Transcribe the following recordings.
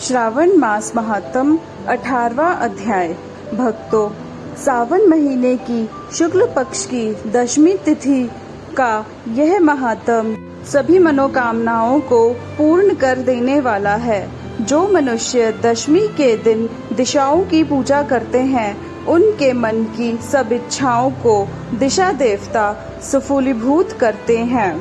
श्रावण मास महात्म 18वां अध्याय। भक्तों, सावन महीने की शुक्ल पक्ष की दशमी तिथि का यह महात्म सभी मनोकामनाओं को पूर्ण कर देने वाला है। जो मनुष्य दशमी के दिन दिशाओं की पूजा करते हैं, उनके मन की सब इच्छाओं को दिशा देवता सफलीभूत करते हैं।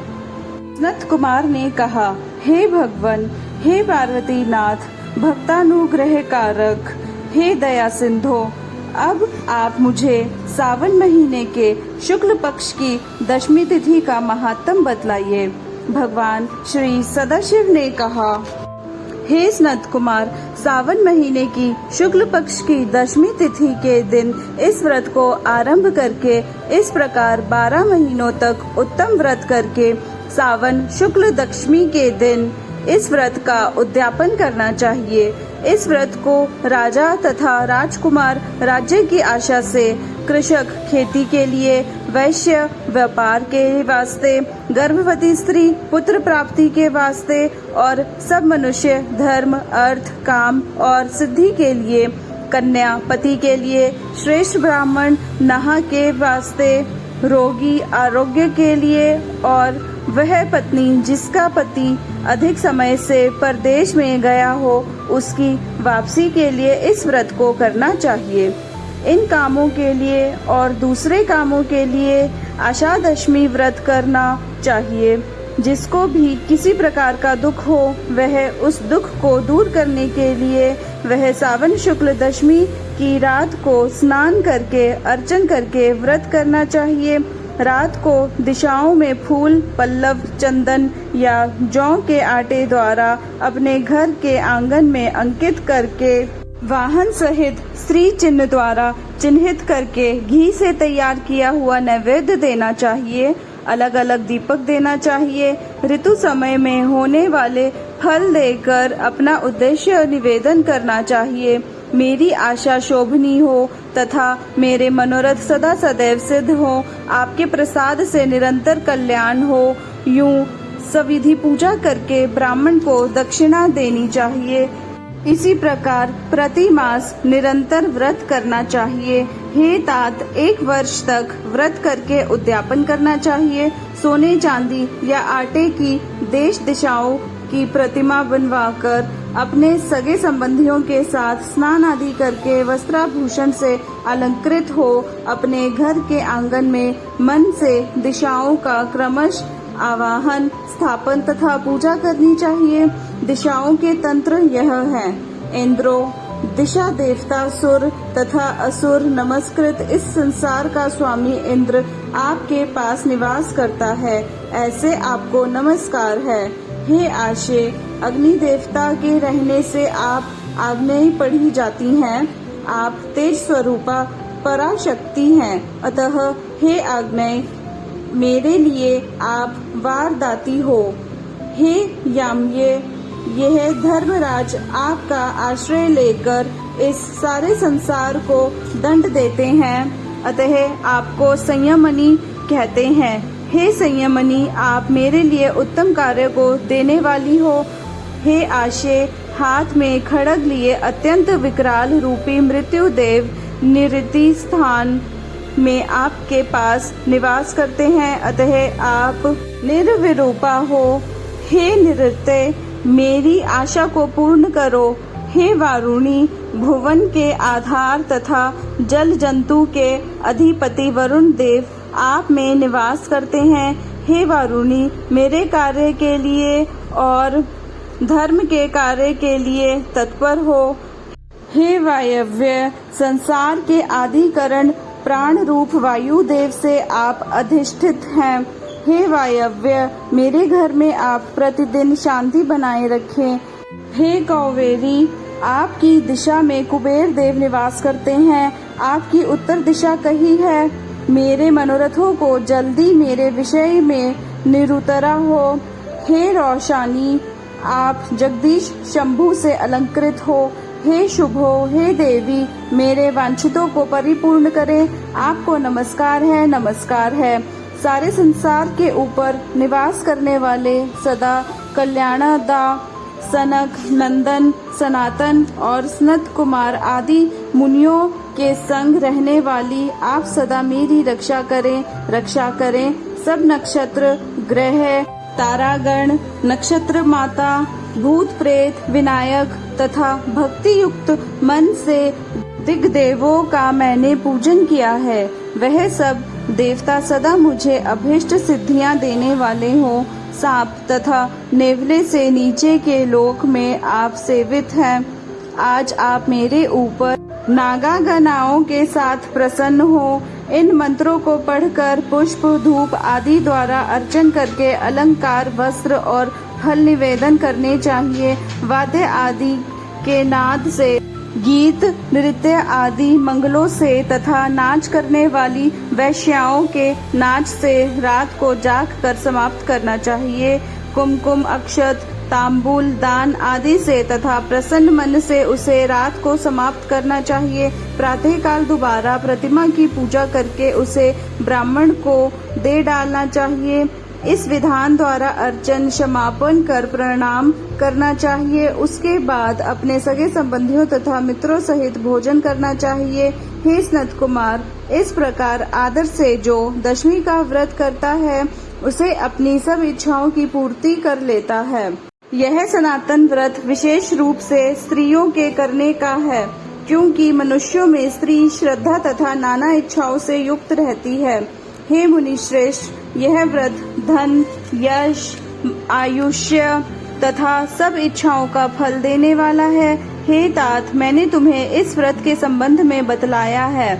सनत कुमार ने कहा, हे भगवान, हे पार्वती नाथ, भक्तानुग्रह कारक, हे दया सिंधो, अब आप मुझे सावन महीने के शुक्ल पक्ष की दशमी तिथि का महात्म बतलाइए। भगवान श्री सदाशिव ने कहा, हे सनत कुमार, सावन महीने की शुक्ल पक्ष की दशमी तिथि के दिन इस व्रत को आरंभ करके इस प्रकार 12 महीनों तक उत्तम व्रत करके सावन शुक्ल दशमी के दिन इस व्रत का उद्यापन करना चाहिए। इस व्रत को राजा तथा राजकुमार राज्य की आशा से, कृषक खेती के लिए, वैश्य व्यापार के वास्ते, गर्भवती स्त्री पुत्र प्राप्ति के वास्ते और सब मनुष्य धर्म, अर्थ, काम और सिद्धि के लिए, कन्या पति के लिए, श्रेष्ठ ब्राह्मण नहा के वास्ते, रोगी आरोग्य के लिए और वह पत्नी जिसका पति अधिक समय से परदेश में गया हो, उसकी वापसी के लिए इस व्रत को करना चाहिए। इन कामों के लिए और दूसरे कामों के लिए आषाढ़ व्रत करना चाहिए। जिसको भी किसी प्रकार का दुख हो, वह उस दुख को दूर करने के लिए वह सावन शुक्ल दशमी की रात को स्नान करके अर्चन करके व्रत करना चाहिए। रात को दिशाओं में फूल, पल्लव, चंदन या जौ के आटे द्वारा अपने घर के आंगन में अंकित करके, वाहन सहित स्त्री चिन्ह द्वारा चिन्हित करके घी से तैयार किया हुआ नैवेद्य देना चाहिए। अलग अलग दीपक देना चाहिए। ऋतु समय में होने वाले फल देकर अपना उद्देश्य निवेदन करना चाहिए। मेरी आशा शोभनी हो तथा मेरे मनोरथ सदा सदैव सिद्ध हो, आपके प्रसाद से निरंतर कल्याण हो, यूं सविधि पूजा करके ब्राह्मण को दक्षिणा देनी चाहिए। इसी प्रकार प्रति मास निरंतर व्रत करना चाहिए। हे तात, 1 वर्ष तक व्रत करके उद्यापन करना चाहिए। सोने चांदी या आटे की देश दिशाओं की प्रतिमा बनवाकर अपने सगे संबंधियों के साथ स्नान आदि करके वस्त्राभूषण से अलंकृत हो अपने घर के आंगन में मन से दिशाओं का क्रमश आवाहन, स्थापन तथा पूजा करनी चाहिए। दिशाओं के तंत्र यह हैं: इंद्रो, दिशा देवता सुर तथा असुर नमस्कृत। इस संसार का स्वामी इंद्र आपके पास निवास करता है, ऐसे आपको नमस्कार है। हे आशे, अग्नि देवता के रहने से आप आग्नेय पढ़ी जाती हैं। आप तेज स्वरूपा पराशक्ति हैं, अतः हे आग्नेय, मेरे लिए आप वारदाती हो। हे याम्ये, यह धर्मराज आपका आश्रय लेकर इस सारे संसार को दंड देते हैं, अतः आपको संयमनी कहते हैं। हे संयमनी, आप मेरे लिए उत्तम कार्य को देने वाली हो। हे आशे, हाथ में खड्ग लिए अत्यंत विकराल रूपी मृत्युदेव निरति स्थान में आपके पास निवास करते हैं, अतः आप निर्विरूपा हो। हे निरृत्य, मेरी आशा को पूर्ण करो। हे वारुणी, भुवन के आधार तथा जल जंतु के अधिपति वरुण देव आप में निवास करते हैं। हे वारुणी, मेरे कार्य के लिए और धर्म के कार्य के लिए तत्पर हो। हे वायव्य, संसार के आदिकरण प्राण रूप वायु देव से आप अधिष्ठित हैं। हे वायव्य, मेरे घर में आप प्रतिदिन शांति बनाए रखें। हे कौवेरी, आपकी दिशा में कुबेर देव निवास करते हैं। आपकी उत्तर दिशा कही है। मेरे मनोरथों को जल्दी मेरे विषय में निरुतरा हो। हे रोशानी, आप जगदीश शंभु से अलंकृत हो। हे शुभो, हे देवी, मेरे वांछितों को परिपूर्ण करें। आपको नमस्कार है, नमस्कार है। सारे संसार के ऊपर निवास करने वाले, सदा कल्याणदा सनक, नंदन, सनातन और सनत कुमार आदि मुनियों के संग रहने वाली आप सदा मेरी रक्षा करें। सब नक्षत्र, ग्रह, तारागण, नक्षत्र माता, भूत प्रेत, विनायक तथा भक्ति युक्त मन से दिग्देवों का मैंने पूजन किया है। वह सब देवता सदा मुझे अभीष्ट सिद्धियां देने वाले हों। सांप तथा नेवले से नीचे के लोक में आप सेवित हैं। आज आप मेरे ऊपर नागागणाओं के साथ प्रसन्न हो। इन मंत्रों को पढ़कर पुष्प, धूप आदि द्वारा अर्चन करके अलंकार, वस्त्र और फल निवेदन करने चाहिए। वाद्य आदि के नाद से, गीत, नृत्य आदि मंगलों से तथा नाच करने वाली वैश्याओं के नाच से रात को जाग कर समाप्त करना चाहिए। कुमकुम, अक्षत, तांबूल दान आदि से तथा प्रसन्न मन से उसे रात को समाप्त करना चाहिए। प्रातःकाल दोबारा प्रतिमा की पूजा करके उसे ब्राह्मण को दे डालना चाहिए। इस विधान द्वारा अर्चन समापन कर प्रणाम करना चाहिए। उसके बाद अपने सगे संबंधियों तथा मित्रों सहित भोजन करना चाहिए। हे सनत कुमार, इस प्रकार आदर से जो दशमी का व्रत करता है उसे अपनी सब इच्छाओं की पूर्ति कर लेता है। यह सनातन व्रत विशेष रूप से स्त्रियों के करने का है, क्योंकि मनुष्यों में स्त्री श्रद्धा तथा नाना इच्छाओं से युक्त रहती है। हे मुनि श्रेष्ठ, यह व्रत धन, यश, आयुष्य तथा सब इच्छाओं का फल देने वाला है। हे तात, मैंने तुम्हें इस व्रत के संबंध में बतलाया है।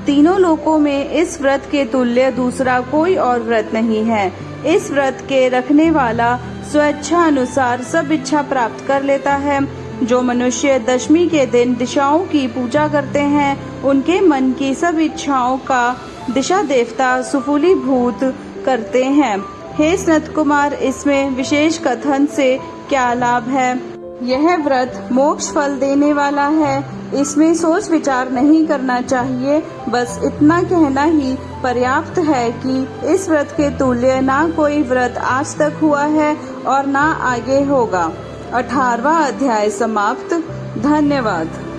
तीनों लोकों में इस व्रत के तुल्य दूसरा कोई और व्रत नहीं है। इस व्रत के रखने वाला स्वेच्छा अनुसार सब इच्छा प्राप्त कर लेता है। जो मनुष्य दशमी के दिन दिशाओं की पूजा करते हैं, उनके मन की सब इच्छाओं का दिशा देवता सुफलीभूत करते हैं। हे सनत कुमार, इसमें विशेष कथन से क्या लाभ है? यह व्रत मोक्ष फल देने वाला है। इसमें सोच विचार नहीं करना चाहिए। बस इतना कहना ही पर्याप्त है कि इस व्रत के तुल्य ना कोई व्रत आज तक हुआ है और ना आगे होगा। 18वां अध्याय समाप्त। धन्यवाद।